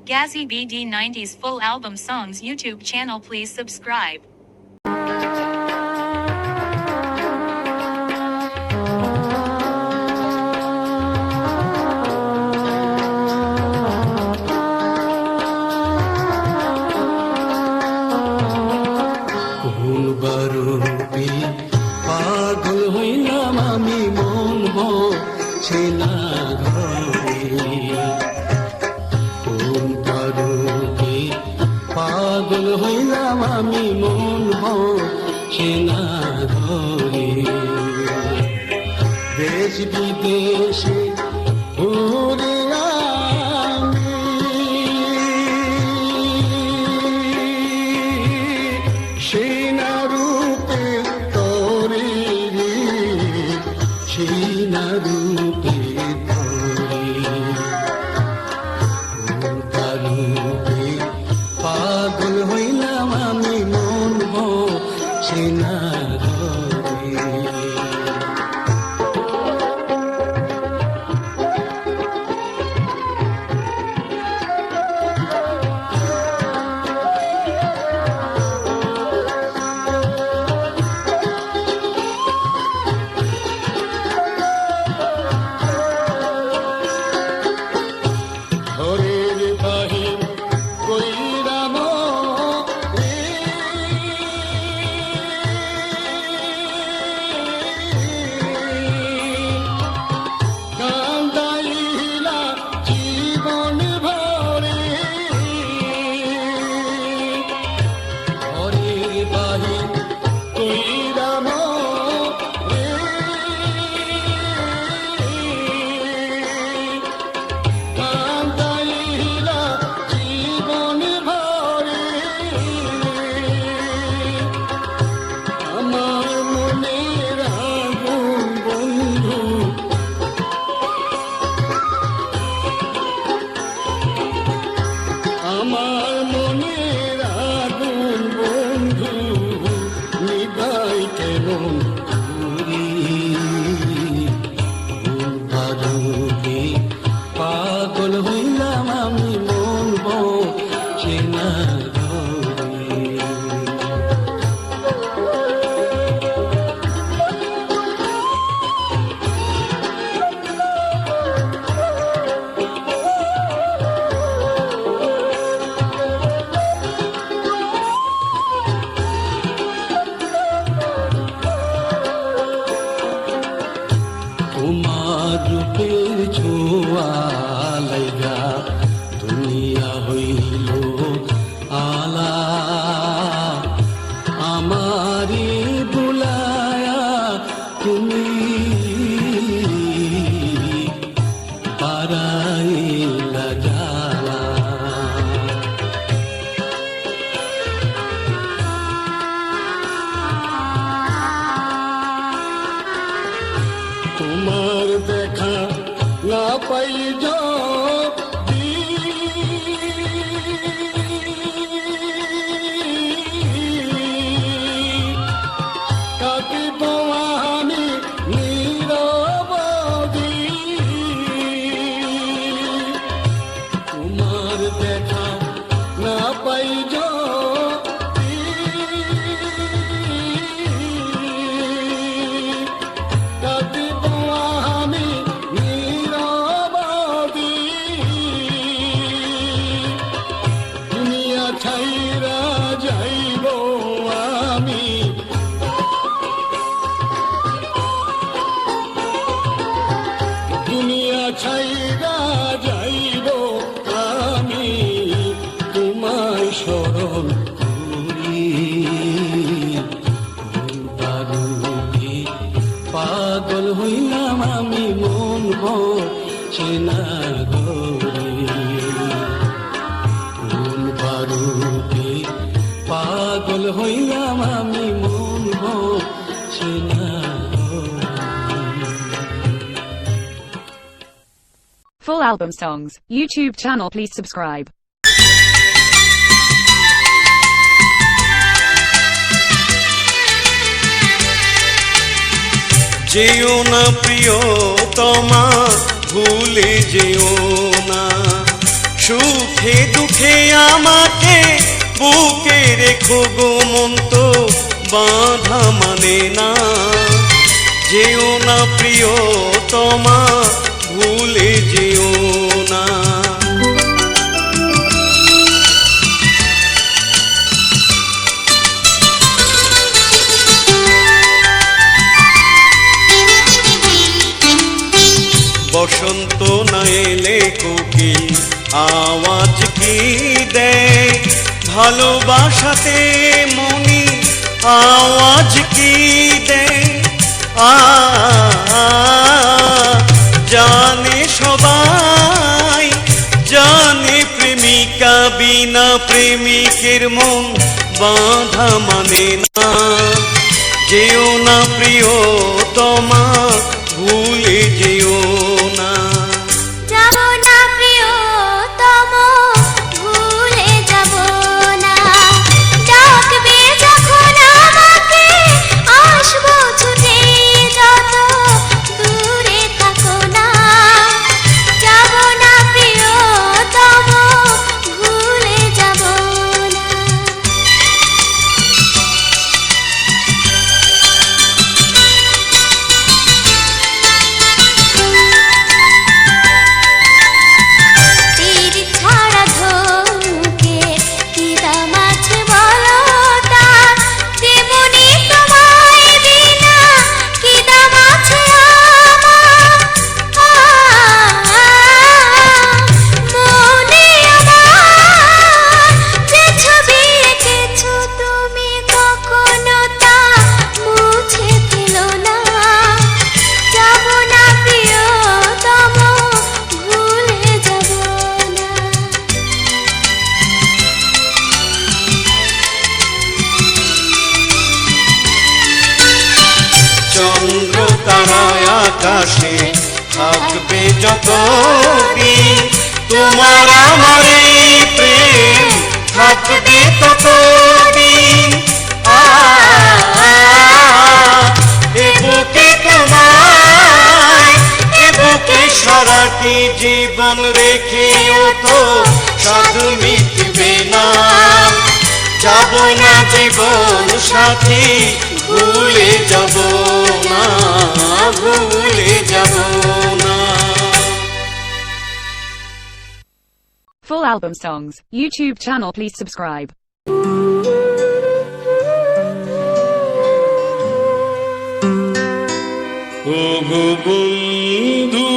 Gazzy BD90's full album songs YouTube channel. Please subscribe. পাগল হইলাম আমি মন বসে না ঘরে কোন কারণে পাগল হইলাম আমি মন বসে না ঘরে দেশ বিদেশে ঘুরে পাগল হইলাম আমি মন বসে না আমার মনের আগুন বন্ধু নিভাই কেমন ভালোকে পাগল হইলাম আমি মন বসে না তোমার রূপের ছোঁয়া লাইগা দুনিয়া হইল আলা আমারে বুলায়া তুমি বারাইলা জালা তোমার দেখা না পাই যদি কাটিব আমি নীরবদি তোমার দেখা না পাই ছাইরা যাইব আমি দুনিয়া ছাইরা যাইব আমি তোমায় স্মরণ করি পাগল হইলাম আমি মন বসে না পাগল হইলাম আমি মন বসে না Full album songs YouTube channel. Please subscribe. যেও না প্রিয়তমা ভুলে যেও না সুখে দুঃখে আমাকে বুকে রেখো গো মন তো বাঁধা মানে না। যেও না প্রিয়তমা ভুলে যেও না। বসন্ত না এলে কোকিল আওয়াজ কি দেয়, ভালোবাসাতে মনি আওয়াজ কি দেয়। জানে সবাই জানে প্রেমিকা বিনা প্রেমিকের মন বাঁধা মানে না। যেও না প্রিয়তমা ভুলে যেও না। যাব না প্রিয়তম ভুলে যাব না। ডাকবে যখন আমাকে আসবো ছুটে, যত দূরে থাকো না। যাব না প্রিয়তম ভুলে যাব না। তীর ছাড়া ধনুকে কি দাম আছে বলো তার, তেমনি তোমায় বিনা কি দাম আছে আমার। মনে আমার যে ছবি এঁকেছো তুমি কখনো তা মুছে ফেলো না। যাব না প্রিয়তম ভুলে যাব না। চন্দ্র তারায় আকাশে থাকবে যতদিন, তোমার আমার এই প্রেম থাকবে ততদিন। এ বুকে তোমায়, এ বুকে সারাটি জীবন রেখেও তো স্বাদ মিটবে না। যাব না জীবন সাথী ভুলে যাব না, ভুলে যাব না। Full album songs, YouTube channel please subscribe. ও গো বন্ধু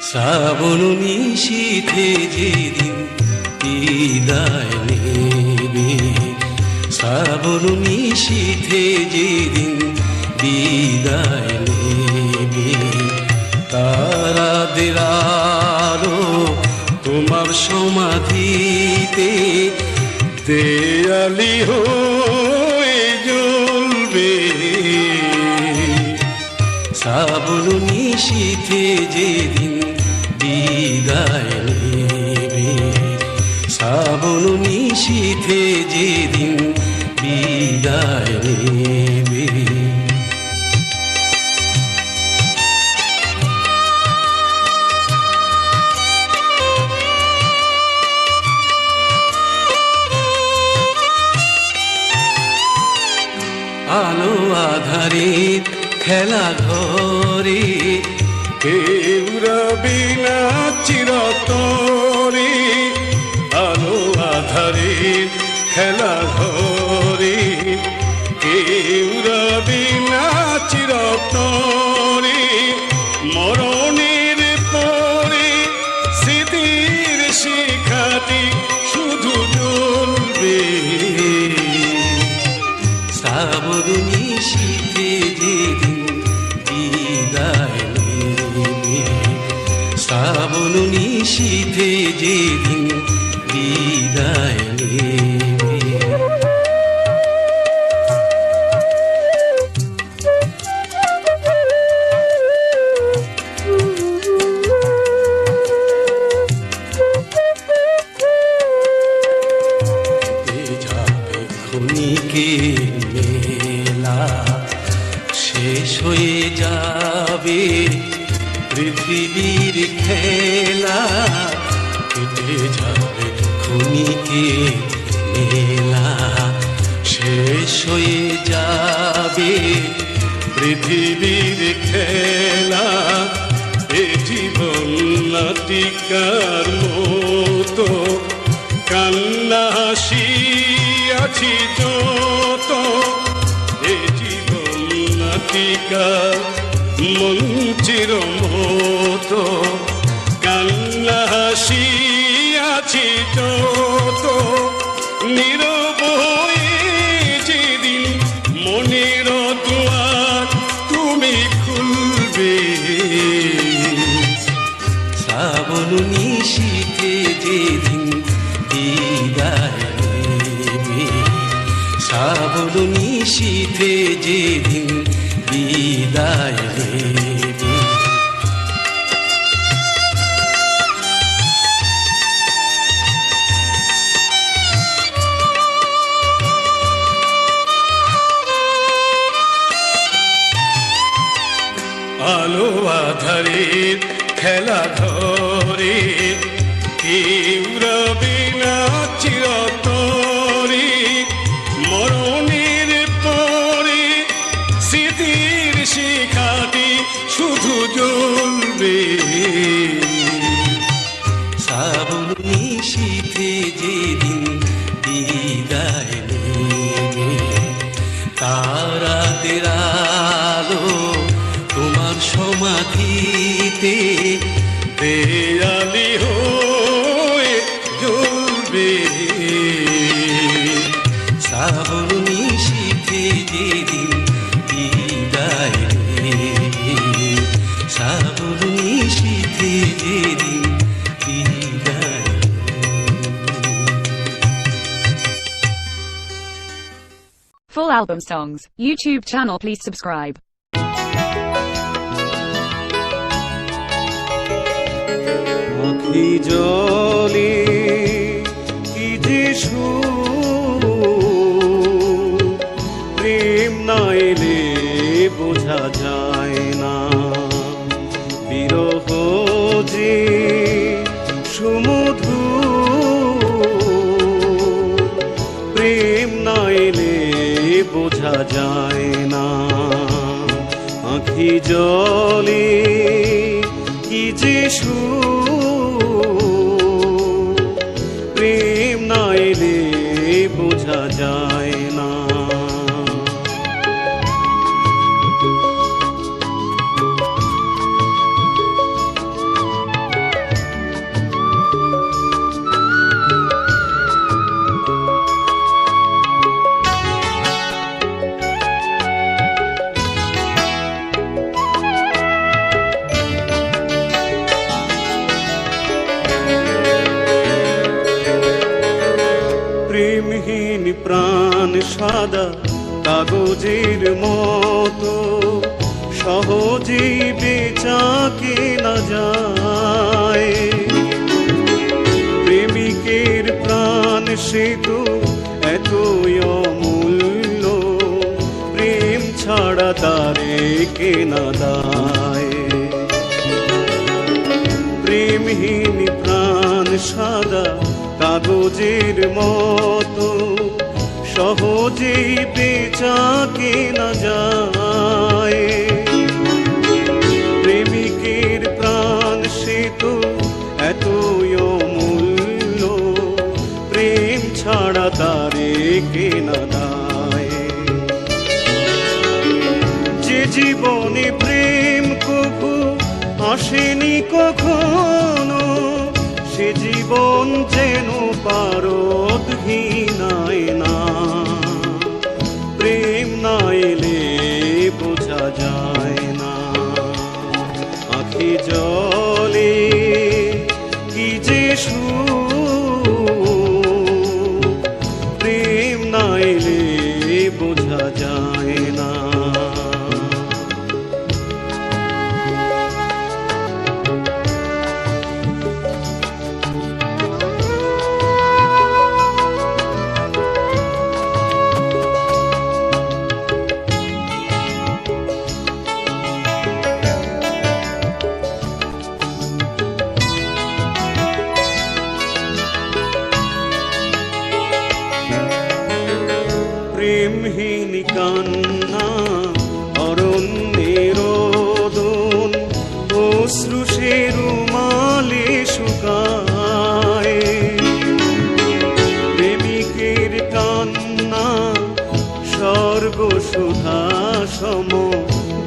শ্রাবণ নিশীথে যেদিন বিদায় নেবে, শ্রাবণ নিশীথে যেদিন বিদায় নেবে, তারাদের আলো তোমার সমাধিতে দেয়ালি হয়ে জ্বলবে। শ্রাবণ নিশীথে যেদিন বিদায় নেবে, শ্রাবণ নিশীথে যেদিন বিদায় নেবে। আলো আধারের খেলা ঘরে কেউ রবি না চিরতরে, আলো আধারের খেলা ঘরে কেউ রবি না চিরতরে। মরণের পরে স্মৃতির শিখাটি শুধু জ্বলবে। শ্রাবণ নিশীথে যেদিন বিদায় নেবে, শ্রাবণ নিশীথে যেদিন বিদায় নেবে। ক্ষণিকের মেলা শেষ হয়ে যাবে পৃথিবীর খেলা, কেটে যাবে ক্ষণিকে মেলা। শেষ হয়ে যাবে পৃথিবীর খেলা, এ জীবন নাটিকার মতো। কান্না হাসি আছি যত, এ জীবন নাটিকা মঞ্চের মতো। কান্না হাসি আছি যত, নীরব হয়ে যেদিন মনের দুয়ার তুমি খুলবে। শ্রাবণ নিশীথে যেদিন বিদায় নেবে, শ্রাবণ নিশীথে যেদিন বিদায় নেবে। আলো আধারের খেলা ধরে কেউ রবে না চিরতরে। মরণের পরে স্মৃতির শিখাটি শুধু জ্বলবে। শ্রাবণ নিশীথে যেদিন বিদায় নেবে, তারাদের আলো তোমার সমাধিতে দেয়ালি হয়ে জ্বলবে। শ্রাবণ নিশীথে যেদিন বিদায় নেবে, শ্রাবণ নিশীথে যেদিন বিদায় নেবে। Full album songs, YouTube channel please subscribe. আখি জলে কি যে সুর, প্রেম না এলে বোঝা যায় না। বিরহ যে সুমধুর, প্রেম না এলে বোঝা যায় না। আখি জলে কি যে সুর, প্রেম না এলে বোঝা যায় না। প্রেমহীন প্রাণ সাদা কাগজের মতো, সহজেই বেচা কেনা যায়। প্রেমিকের প্রাণ সে তো এতই অমূল্য, প্রেম ছাড়া তারে কেনা দায়। প্রেমহীন প্রাণ সাদা কাগজের মতো, সহজেই বেচা কেনা যায়। প্রেমিকের প্রাণ সে তো এতই অমূল্য, প্রেম ছাড়া তারে কেনা দায়। যে জীবনে প্রেম কভু আসেনি কখনো, সে জীবন যেন পারদহীনায় না। প্রেম না এলে বোঝা যায় না। আখি জলে কি যে সুর, প্রেম না এলে বোঝা যায় না।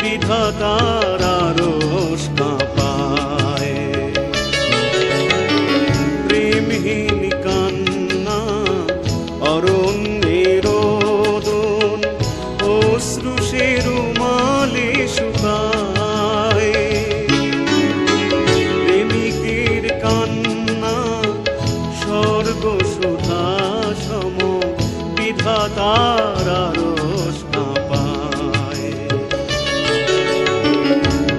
বিধাতার আরশ কাঁপায়। প্রেমহীন কান্না অরণ্যের রোদন অশ্রু সে রুমালে শুকায়। প্রেমিকের কান্না স্বর্গ সুধা সম বিধাতার আরশ কাঁপায়।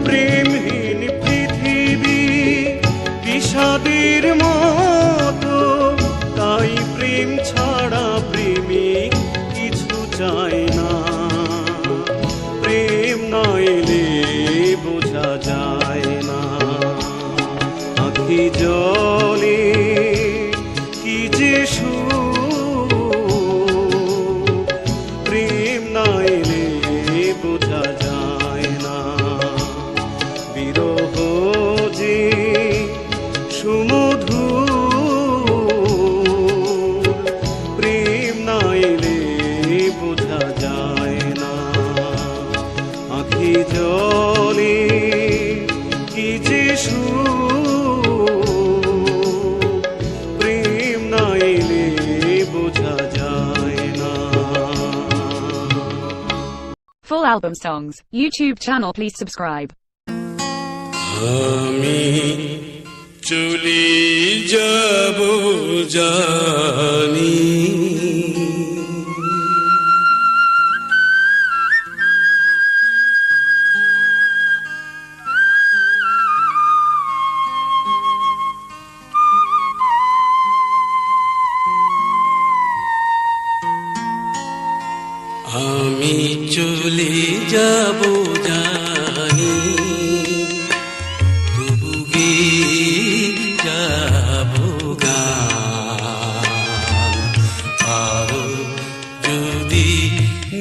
প্রেমহীন পৃথিবী বিষাদের মতো, তাই প্রেম ছাড়া প্রেমিক কিছু চায় না। প্রেম না এলে বোঝা যায় না, আঁখি জলে কি যে সুখ। প্রেম না এলে বোঝা যায় না, বিরহ যে সুমধুর। প্রেম না এলে বোঝা যায় না, আঁখি জলে কি যে সুখ। প্রেম না এলে বোঝা যায় না। Full album songs, YouTube channel please subscribe. আমি চলে যাব জানি, আমি চলে যাব জানি, তবু গেয়ে যাব গান। আরো যদি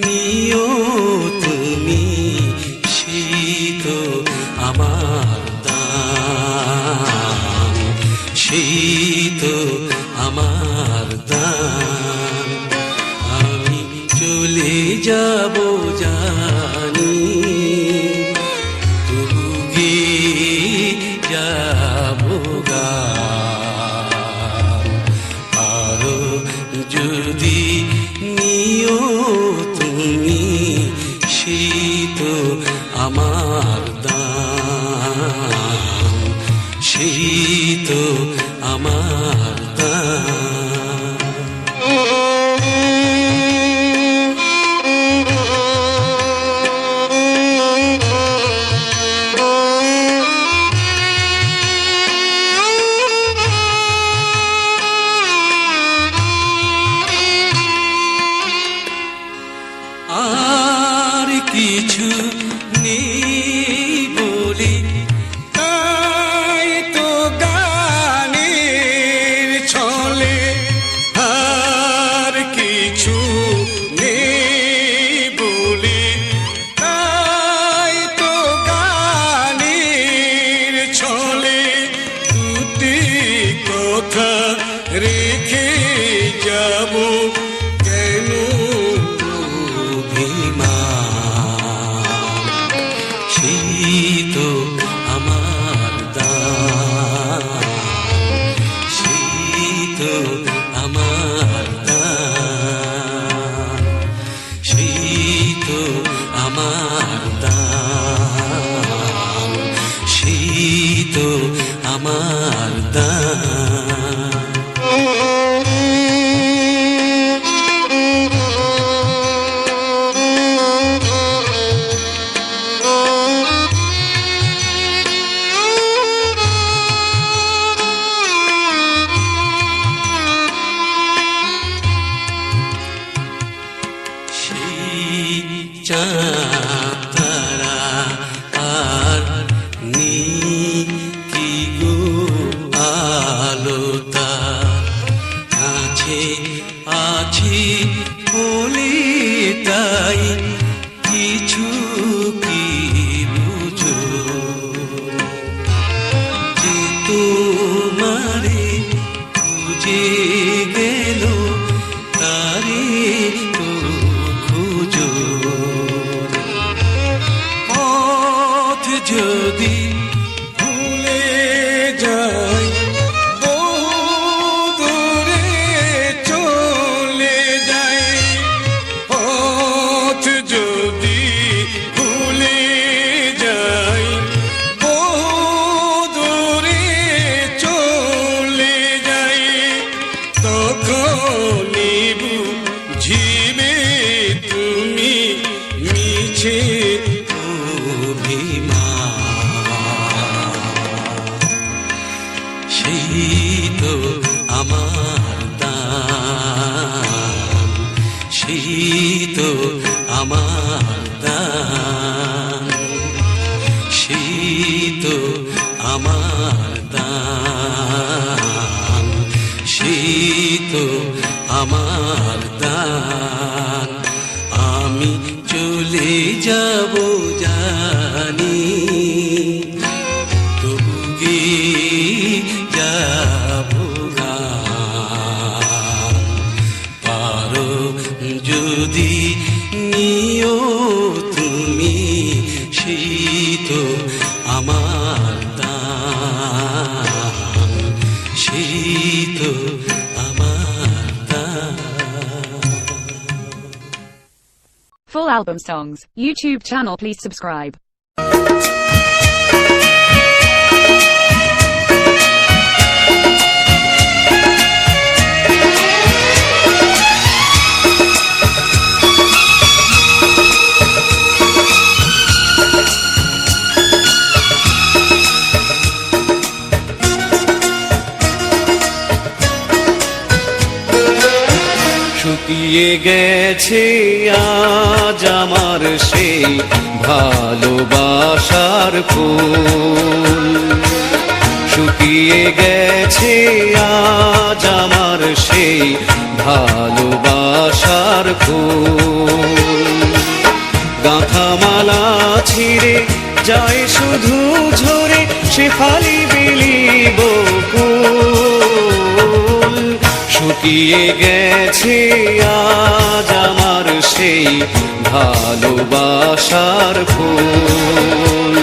নিও তুমি শীত আমার দান, শীত আমার দান। আমি চলে যাব জানি, তবু গেয়ে যাব গান। আরো যদি নিও তুমি শীত আমার দান, শীত আমার দান। আর কিছু নেই বলে, তাই তো গানের ছলে। আর কিছু নেই বলে, তাই তো গানের ছলে। দুটি কথা রেখে যাব, কেন শীত আমার দান, শীত আমার দান, শীত আমার দান, শীত আমার দান। চাঁদ তারা আর নেই কি গো যদি ভুলে যাই বহু দূরে চলে যাই পথ যদি ভুলে যাই বহু দূরে চলে যাই তখনই বুঝিবে তুমি মিছে সেই তো আমার দান সেই তো আমার দান সেই তো আমার দান সেই তো আমার দান আমি চলে যাব জানি তবু যাব পারো যদি নিও তুমি সেই তো আমার দান সেই তো আমার দান Full album songs, YouTube channel, please subscribe. শুকিয়ে গেছে আজ আমার সেই ভালোবাসার ফুল শুকিয়ে গেছে আজ আমার সেই ভালোবাসার ফুল গাঁথামালা ছিঁড়ে যায় শুধু ঝরে সে ফালি বেলি বকুল শুকিয়ে গেছে আজ আমার সেই ভালোবাসার ফুল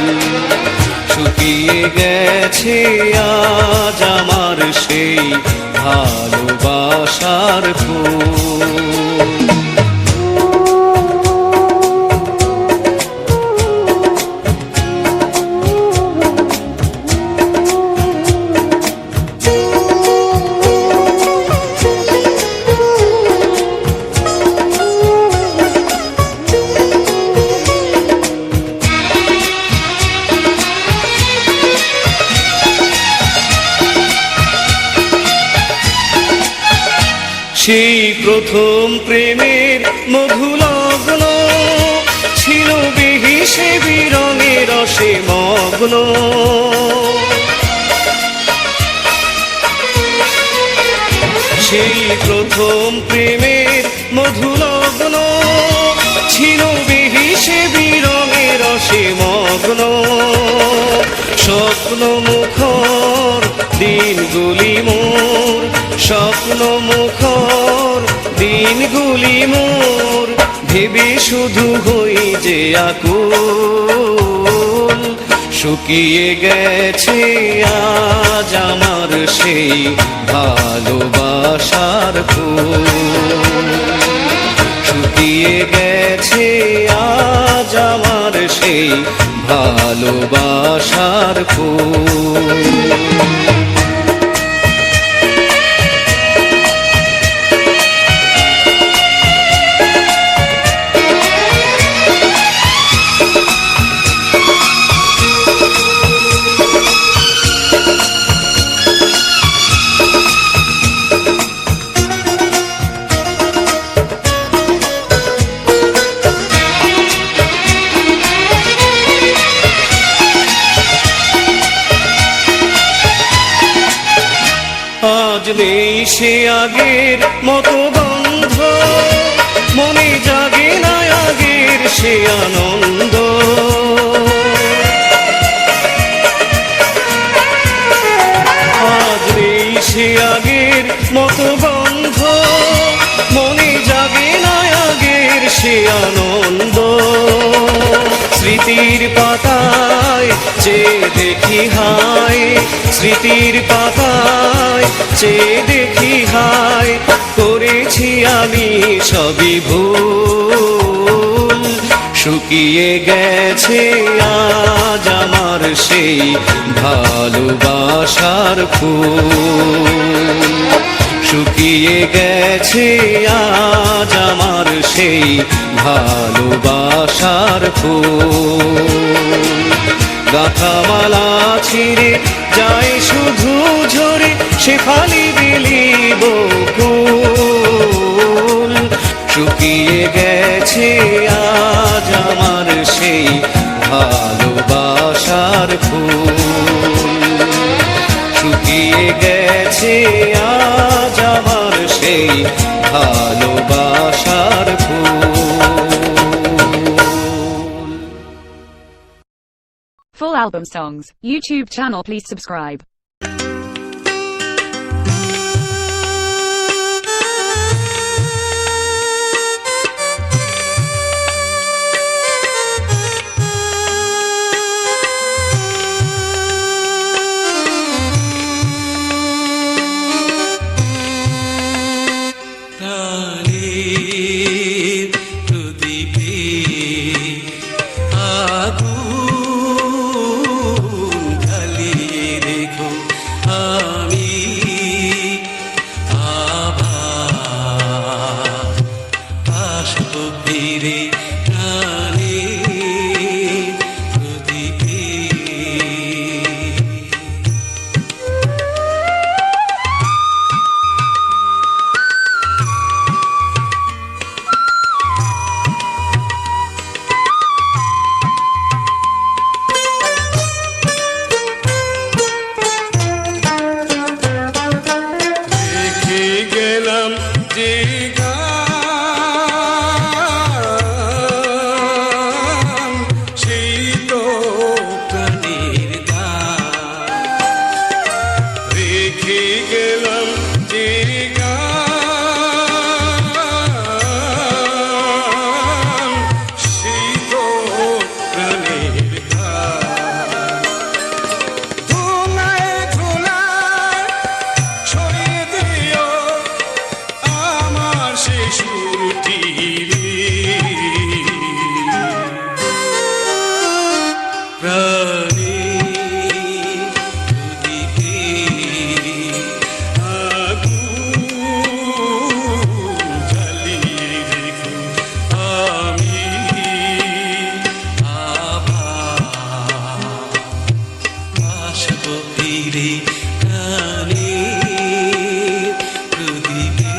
শুকিয়ে গেছে আজ আমার সেই ভালোবাসার ফুল সেই প্রথম প্রেমের মধুলগ্ন ছিল বিহিসে বিরঙে রসে মগ্ন সেই প্রথম প্রেমের মধুলগ্ন ছিল বিহিসে বিরঙে রসে মগ্ন স্বপ্ন মুখর দিনগুলি মোর স্বপ্ন মুখর দিনগুলি মোর ভেবে শুধু হই যে আকুল শুকিয়ে গেছে আজ আমার সেই ভালোবাসার ফুল শুকিয়ে গেছে আজ আমার সেই ভালোবাসার ফুল আজ নেই সে আগের মতো বন্ধ মনে জাগে না আগের সে আনন্দ আজ নেই সে আগের মতো বন্ধ মনে জাগে না আগের সে আনন্দ স্মৃতি স্মৃতির পাতায় চেয়ে দেখি হায়, স্মৃতির পাতায় চেয়ে দেখি হায়, করেছি আমি সবই ভুল। শুকিয়ে গেছে আজ আমার সেই ভালোবাসার ফুল, শুকিয়ে গেছে আজ আমার সেই ভালোবাসার ফুল। গাঁথামালা ছিঁড়ে যায় শুধু ঝরে, শেফালি বেলি বকুল, শুকিয়ে গেছে আজ আমার সেই ভালোবাসার ফুল, শুকিয়ে গেছে আজ আমার সেই ভালোবাসার ফুল। Full album songs, YouTube channel, please subscribe. প্রাণের প্রদীপে আগুন জ্বালিয়ে রেখো, আমি আবার আসবো ফিরে। প্রাণের প্রদীপে রেখে গেলাম যে গান, সেই তো প্রাণের দান, রেখে গেলাম যে গান, সেই তো প্রাণের গান। ধুলায় ধুলায় ছড়িয়ে দিও আমার সেই সুরটি রে। প্রাণের প্রদীপে আগুন জ্বালিয়ে রেখো, আমি আবার আসবো ফিরে। প্রাণের প্রদীপে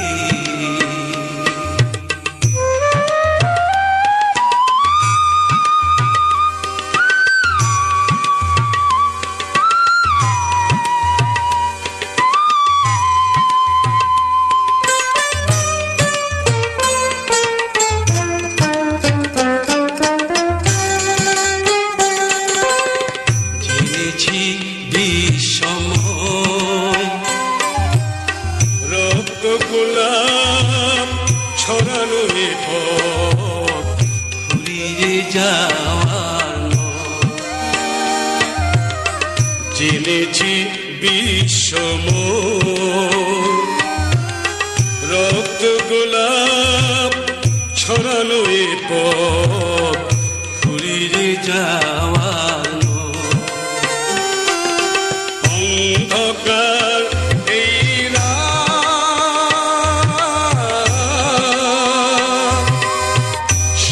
জেনেছি বিষময় রক্ত গোলাপ ছড়ানো এ পথ, ফুরিয়ে যাওয়ার জেনেছি বিষময় রক্ত গোলাপ ছড়ানো এ পথ, ফুরিয়ে যাওয়ার অন্ধকার এই রাত,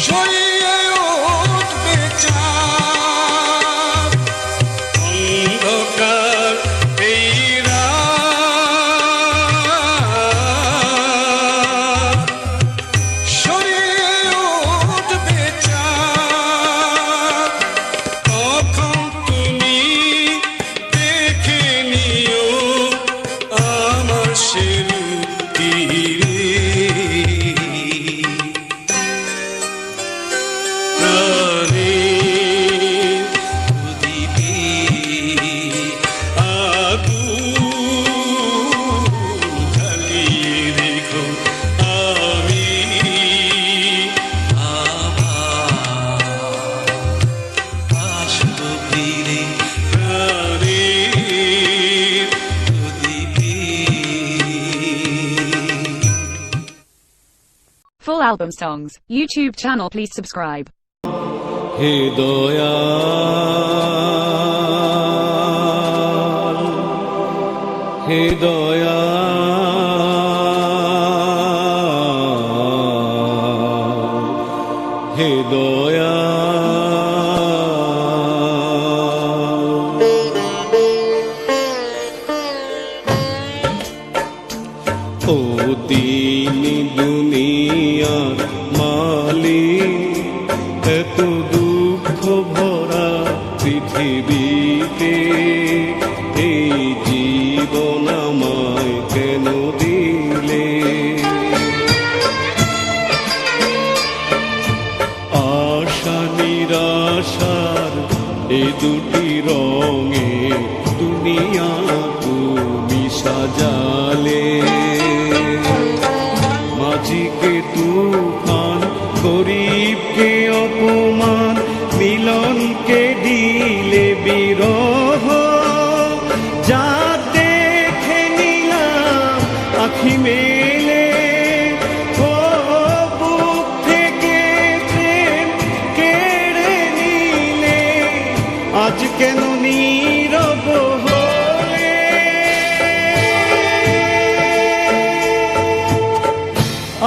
সরিয়ে উঠবে চাঁদ। অন্ধকার এই রাত, সরিয়ে উঠবে চাঁদ। album songs YouTube channel, please subscribe. হে দয়াল, হে দয়াল, হে দয়াল। ও দিন দুনিয়ার মালিক, এত দুঃখ ভরা পৃথিবীতে এই জীবন আমায় কেন দিলে? আশা নিরাশার এই দুটি রঙে দুনিয়া তুমি সাজালে। মাঝিকে তুফান, গরিবকে অপমান, মিলনকে দিলে বিরহ। যা দেখে নিলাম আখি মেলে, ও বুক থেকে প্রেম কেড়ে নিলে। আজ কেন নীরব হলে?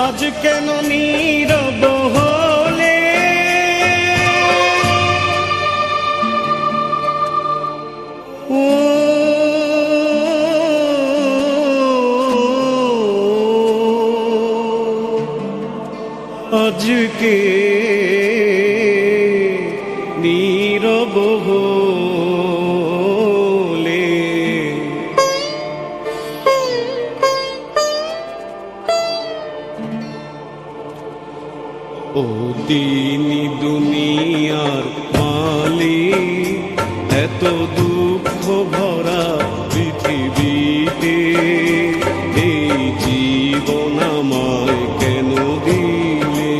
আজ কেন নীরব হলে? ও আজকে নীরব হলে। ও দিন দুনিয়ার মালিক, এত দুঃখ ভরা পৃথিবীতে এই জীবন আমায় কেন দিলে?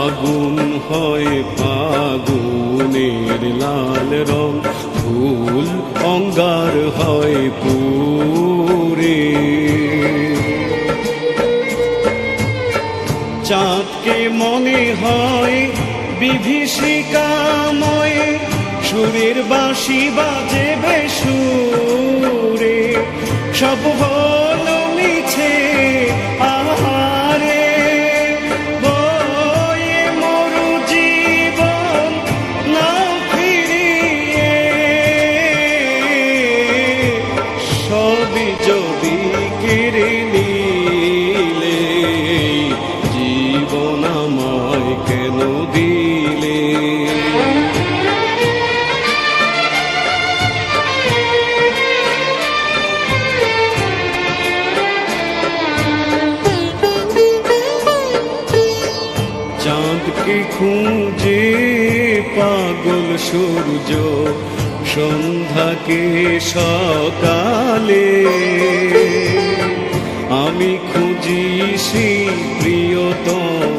আগুন হয় ফাগুনের লাল রং, ফুল অঙ্গার হয় পুরে। চাঁদকে মনে হয় বিভীষিকাময়, সুরের বাঁশি বাজে বেসুরে। সব হলো মিছে আহারে, বয়ে মরু জীবন না ফিরিয়ে। সবই যদি কেড়ে নিলে, জীবন আমায় কেন দিলে? চাঁদকে খুঁজে পাগল সূর্য, সন্ধ্যাকে সকালে। আমি খুঁজি সেই প্রিয়তমাকে,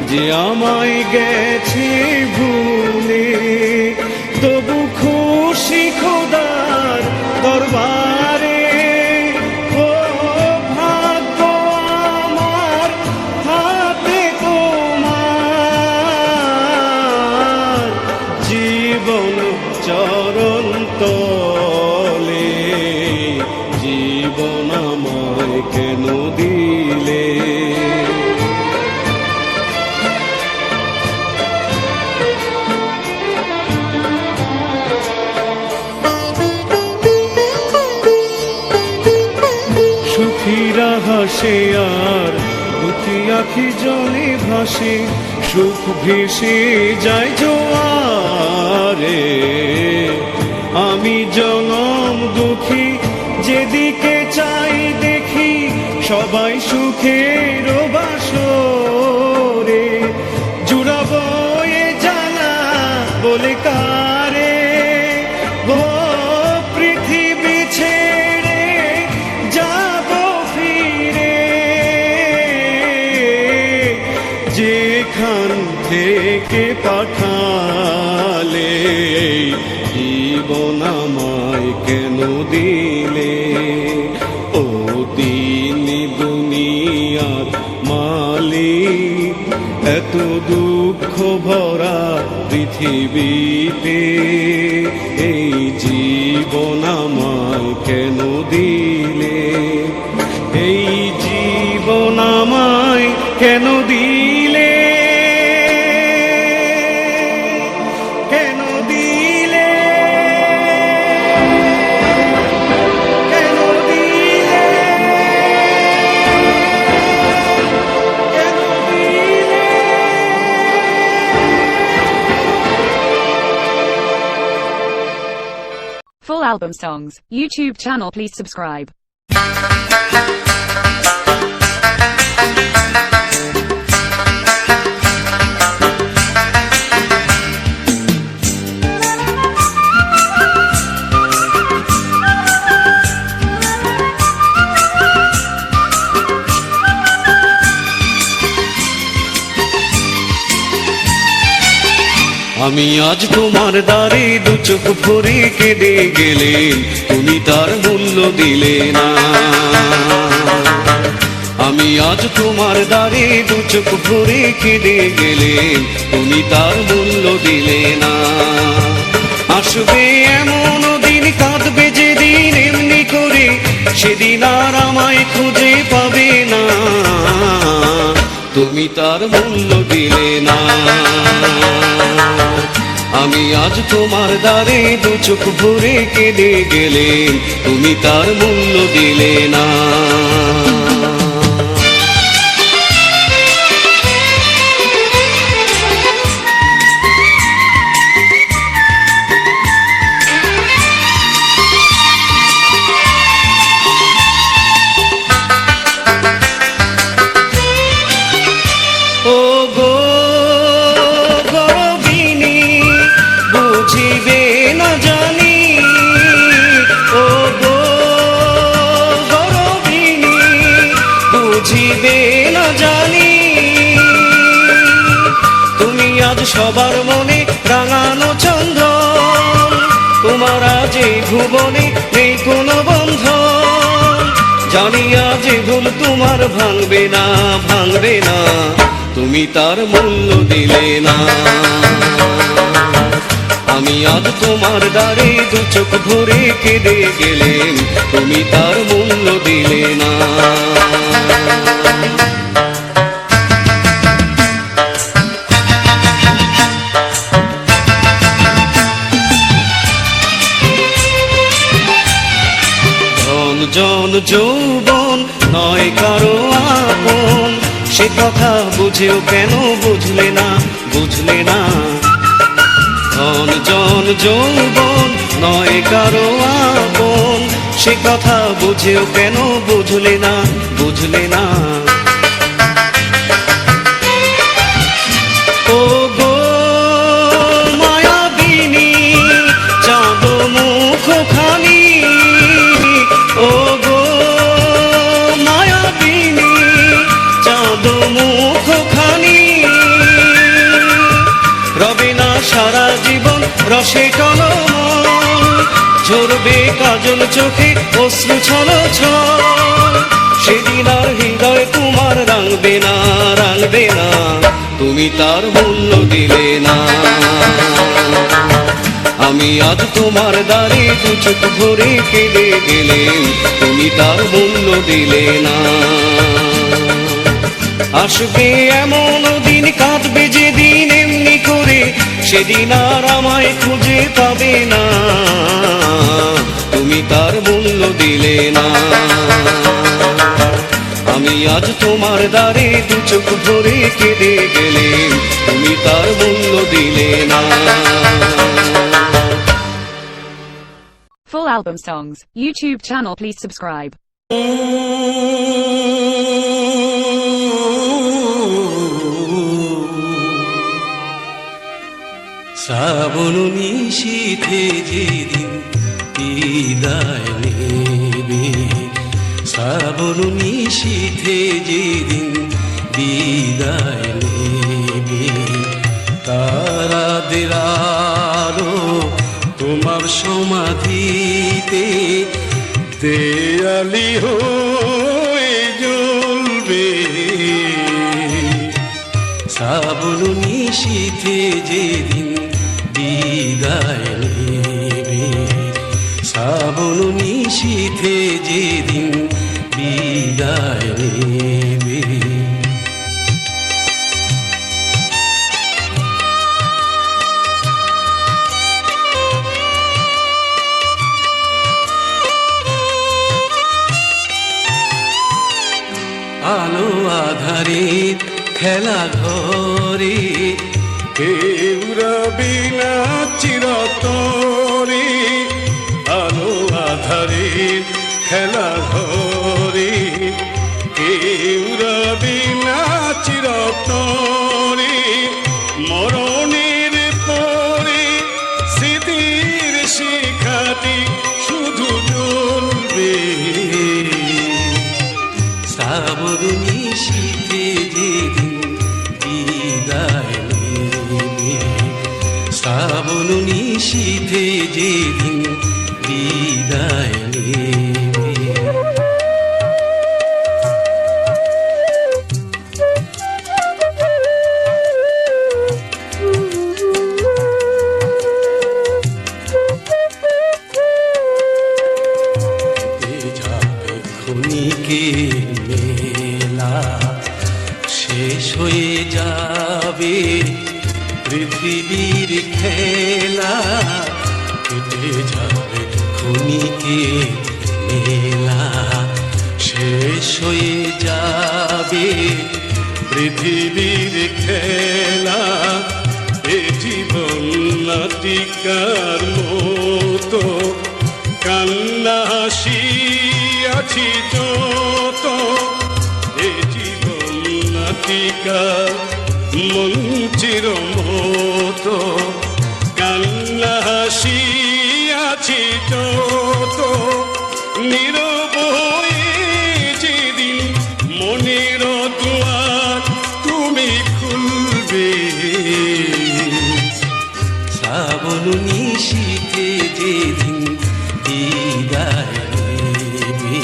যে আমায় গেছে ভুলে। তবু খুশি খোদার দরবারে, ও ভাগ্য আমার হাতে তোমার। জীবন চরণ তলে, জীবন আমায় কেন দিলে? সুখীরা হাসে আর দুঃখী আখি জলে ভাসে, সুখ ভেসে যায় জোয়ারে। আমি জনম দুঃখী, যেদিকে চাই দেখি সবাই সুখের বাসরে। জুড়াবো এ জানা বলে কারে, ও পৃথিবী ছেড়ে যাব ফিরে। যেখান থেকে পাঠালে, জীবন আমায় কেন দিলে? এত দুঃখ ভরা পৃথিবীতে এই জীবন আমায় কেন দিলে, এই জীবন আমায় কেন দিলে, কেন দিলে, কেন দিলে, কেন দিলে। Full album songs, YouTube channel please subscribe. আমি আজ তোমার দ্বারে দু চোখ ভরে কেঁদে গেলেন, তুমি তার মূল্য দিলে না। আমি আজ তোমার দ্বারে দু চোখ ভরে কেঁদে গেলেন, তুমি তার মূল্য দিলে না। আসবে এমন দিন, কাঁদবে যেদিন এমনি করে, সেদিন আর আমায় খুঁজে পাবে না, তুমি তার মূল্য দিলে না। আমি আজ তোমার দ্বারে দু চোখ ভরে কেঁদে গেলেন, তুমি তার মূল্য দিলে না। ও গো গরবিনী, বুঝিবে না জানি, ও গো গরবিনী, বুঝিবে না জানি। তুমি আজ সবার মনে রাঙানো চন্দ্র, তোমার আজ এই ভুবনে নেই কোনো বন্ধন। জানি আজ এই ভুল তোমার ভাঙবে না, ভাঙবে না, তুমি তার মূল্য দিলে না। আমি আজ তোমার দ্বারে দু চোখ ভরে কেঁদে গেলেন, তুমি তার মূল্য দিলে না। ধন জন যৌবন নয় কারো আপন, সে কথা বুঝেও কেন বুঝলে না, বুঝলে না। ধন জন যৌবন নয় কারো আপন, সে কথা বুঝেও কেন বুঝলে না, বুঝলে না। ও গো মায়াবিনী, চাঁদ মুখখানি, ও গো মায়াবিনী, চাঁদ মুখখানি। রবে না সারা জীবন রসে টলমল, ঝরবে কাজল চোখে অশ্রু ছল ছল, সেদিন আর হৃদয় তোমার রাঙবে না, রাঙবে না, তুমি তার মূল্য দিলে না। আমি আজ তোমার দ্বারে দু চোখ ভরে কেঁদে গেলেন, তুমি তার মূল্য দিলে না। আসবে এমন দিন, কাঁদবে যেদিন এমনি করে, সেদিন আর আমায় খুঁজে পাবে না, তুমি তার মূল্য দিলে না। আমি আজ তোমার দ্বারে দু চোখ ভরে কেঁদে গেলেন, তুমি তার মূল্য দিলে না। Full album songs, YouTube channel please subscribe. শ্রাবণ নিশীথে যেদিন বিদায় নেবে, শ্রাবণ নিশীথে যেদিন বিদায় নেবে, তারাদের আলো তোমার সমাধিতে দেয়ালি হয়ে জ্বলবে, শ্রাবণ নিশীথে যেদিন বিদায় নেবে, শ্রাবণ নিশীথে যেদিন বিদায় নেবে। আলো আধারের খেলা ঘরে কেউ রবি না চিরতরে, আলো আধারের খেলা ঘরে কেউ রবি না চিরতরে। মরণের পরে স্মৃতির শিখাটি শুধু জ্বলবে, শ্রাবণ নিশীথে যেদিন বিদায় নেবে, শ্রাবণ নিশীথে যেদিন বিদায় নেবে। যাবে ক্ষণিকের মেলা, শেষ হয়ে যাবে পৃথিবীর খেলা, কেটে যাবে ক্ষণিকের মেলা, শেষ হয়ে যাবে পৃথিবীর খেলা। এ জীবন নাটিকার মতো, কান্না হাসি আছি যত। এ জীবন নাটিকার মঞ্চের মতো, কান্না হাসি আছি যত। নীরব হয়ে যেদিন মনের দুয়ার তুমি খুলবে, শ্রাবণ নিশীথে যেদিন বিদায় নেবে,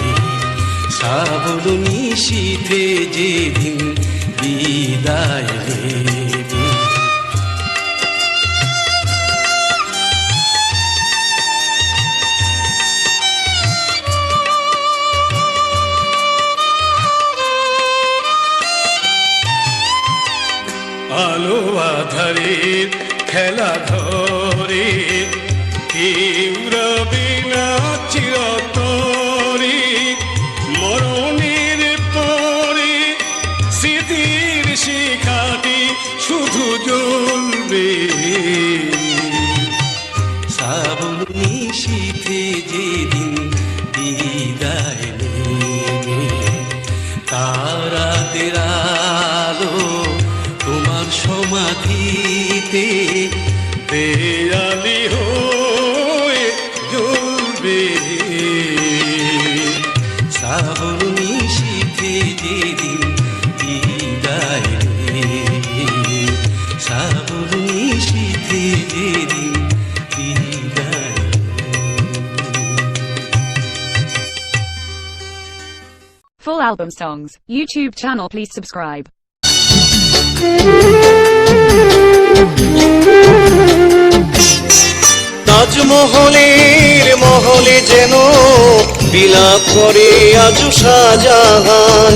শ্রাবণ নিশীথে যেদিন বিদায় নেবে। আলো আধারের খেলা ধরে কেউ রবে না চিরতরে। মরণের পরে স্মৃতির শিখাটি শুধু জ্বলবে, শ্রাবণ নিশীথে যেদিন বিদায় নেবে, তারাদের আলো তোমার সমাধিতে দেয়ালি হয়ে জ্বলবে, শ্রাবণ নিশীথে যেদিন বিদায় নেবে, শ্রাবণ নিশীথে যেদিন বিদায় নেবে। Full album songs, YouTube channel please subscribe. তাজমহলের মহলে যেন বিলাপ করে আজ শাহজাহান।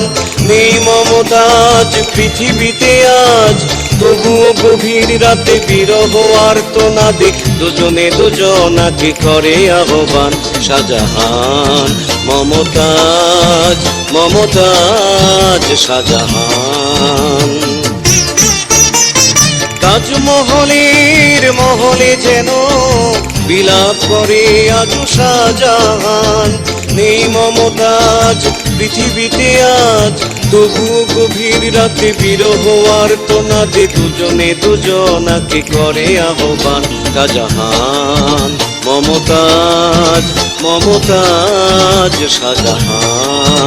নেই মমতাজ পৃথিবীতে আজ, তবুও গভীর রাতে বিরহ আর্তনাদে দুজনে দুজনাকে করে আহ্বান। শাহজাহান মমতাজ, মমতাজ শাহজাহান। তাজমহলের মহলে যেন বিলাপ করে আজ শাহজাহান। নেই মমতাজ পৃথিবীতে আজ, তবুও গভীর রাতে বিরহ আর্তনাদে দুজনে দুজনাকে করে আহ্বান। শাহজাহান মমতাজ, মমতাজ শাহজাহান।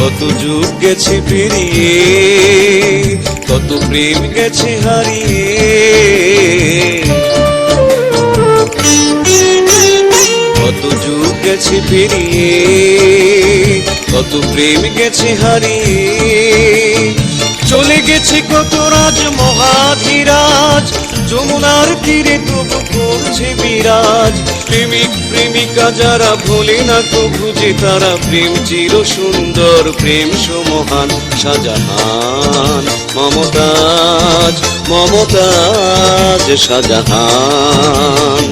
কত যুগ গেছে পেরিয়ে, কত প্রেম গেছে হারিয়ে। কত যুগ গেছে পেরিয়ে, কত প্রেম গেছে হারিয়ে। চলে গেছে কত রাজ মহাধীরাজ, যমুনার তীরে তবু করছে বিরাজ। প্রেমিক প্রেমিকা যারা ভোলে না কভু যে তারা, প্রেম চির সুন্দর প্রেম সমহান। শাহজাহান মমতাজ, মমতাজ শাহজাহান।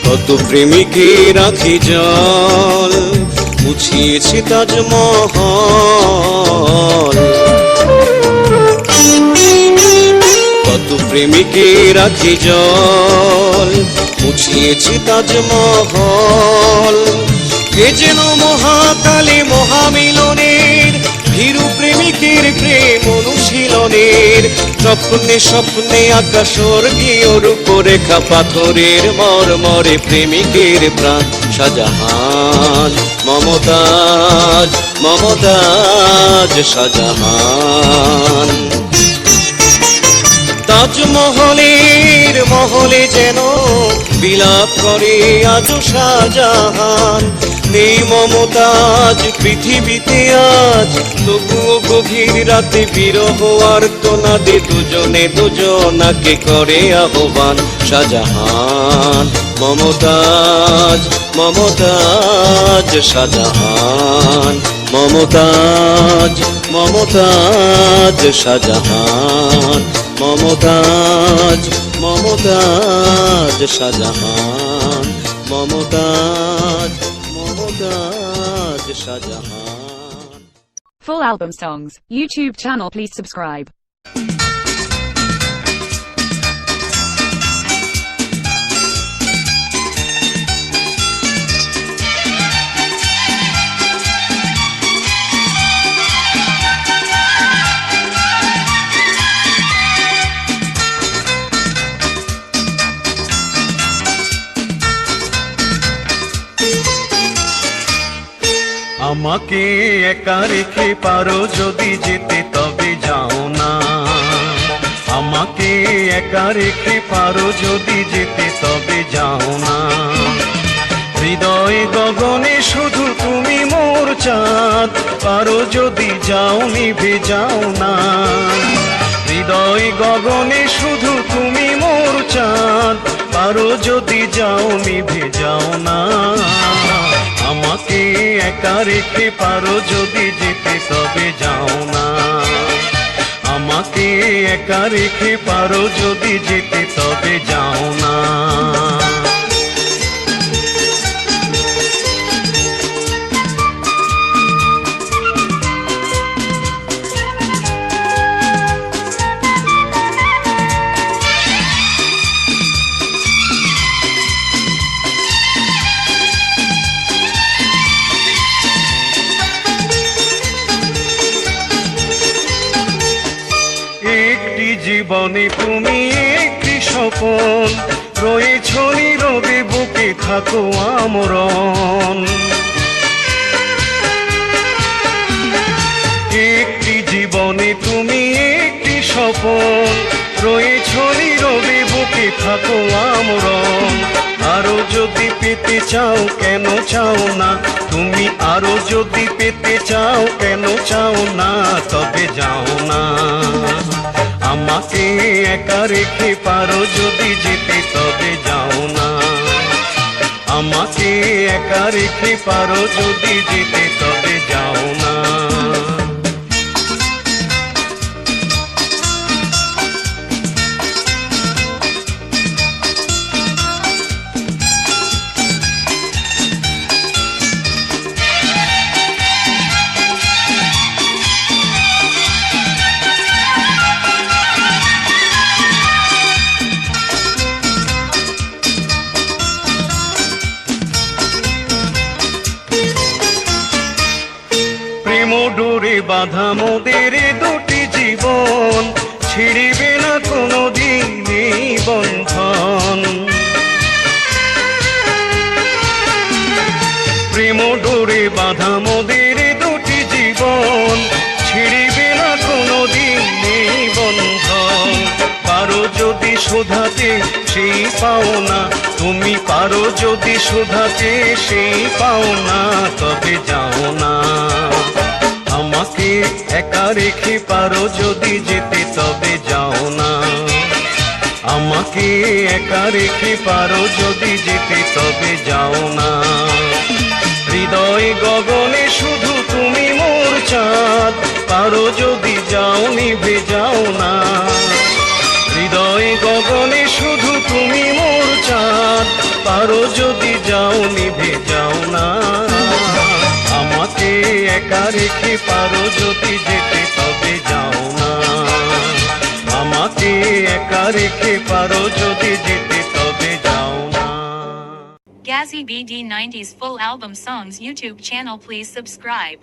কত প্রেমিকের আঁখি জল মুছিয়েছে তাজমহল। কত প্রেমিকের আঁখি জল মুছিয়েছে তাজমহল। এ যেন মহাকালে মহামিলনের, ভীরু প্রেমিকের প্রেম অনুশীলনের। স্বপ্নে স্বপ্নে আকাশ স্বর্গীয় রূপরেখা, পাথরের মর্মরে প্রেমিকের প্রাণ। শাহজাহান মমতাজ, মমতাজ শাহজাহান। তাজমহলের মহলে যেন বিলাপ করে আজও শাহজাহান। নেই মমতাজ পৃথিবীতে আজ, তবুও গভীর রাতে বিরহ আর্তনাদে দুজনে দুজনাকে করে আহ্বান। Shahjahan Mumtaz, Mumtaz Shahjahan. Mumtaz, Mumtaz Shahjahan. Mumtaz, Mumtaz Shahjahan. Mumtaz, Mumtaz Shahjahan. Full album songs, YouTube channel please subscribe. আমাকে একা রেখে পারো যদি যেতে তবে যাও না। আমাকে একা রেখে পারো যদি যেতে তবে যাও না। হৃদয় গগনে শুধু তুমি মোর চাঁদ, পারো যদি যাও নিভে যাও না। হৃদয় গগনে শুধু তুমি মোর চাঁদ, পারো যদি যাও নিভে যাও না। আমাকে একা রেখে পারো যদি যেতে তবে যাও না। আমাকে একা রেখে পারো যদি যেতে তবে যাও না। জীবনে তুমি একটি স্বপন, রয়েছ নীরবে বুকে থাকো আমরণ। একটি জীবনে তুমি একটি স্বপন, রয়েছ নীরবে বুকে থাকো আমরণ। আরো যদি পেতে চাও কেন চাও না তুমি, আরো যদি পেতে চাও কেন চাও না, তবে যাও না। আমাকে একা রেখে পারো যদি যেতে তবে যাও না। আমাকে একা রেখে পারো যদি যেতে তবে যাও না। ডোরে বাঁধা মোদের দুটি জীবন, ছিড়িবে না কোনো দিনই বন্ধন। প্রেম ডোরে বাঁধা মোদের দুটি জীবন, ছিড়িবে না কোনো দিনই বন্ধন। পারো যদি শোধাতে সেই পাওনা, তুমি পারো যদি শোধাতে সেই পাওনা, তবে যাও না। আমাকে একা রেখে পারো যদি যেতে, তবে যাও না। আমাকে একা রেখে পারো যদি যেতে, তবে যাও না। হৃদয় গগনে শুধু তুমি মোর চাঁদ, পারো যদি যাও নিভে যাও না। হৃদয় গগনে শুধু তুমি মোর চাঁদ, পারো যদি যাও নিভে যাও না। আমাকে একা রেখে পারো যদি যেতে, তবে যাও না। আমাকে একা রেখে পারো যদি যেতে, তবে যাও না। Gazzy BD 90s full album songs YouTube channel, please subscribe.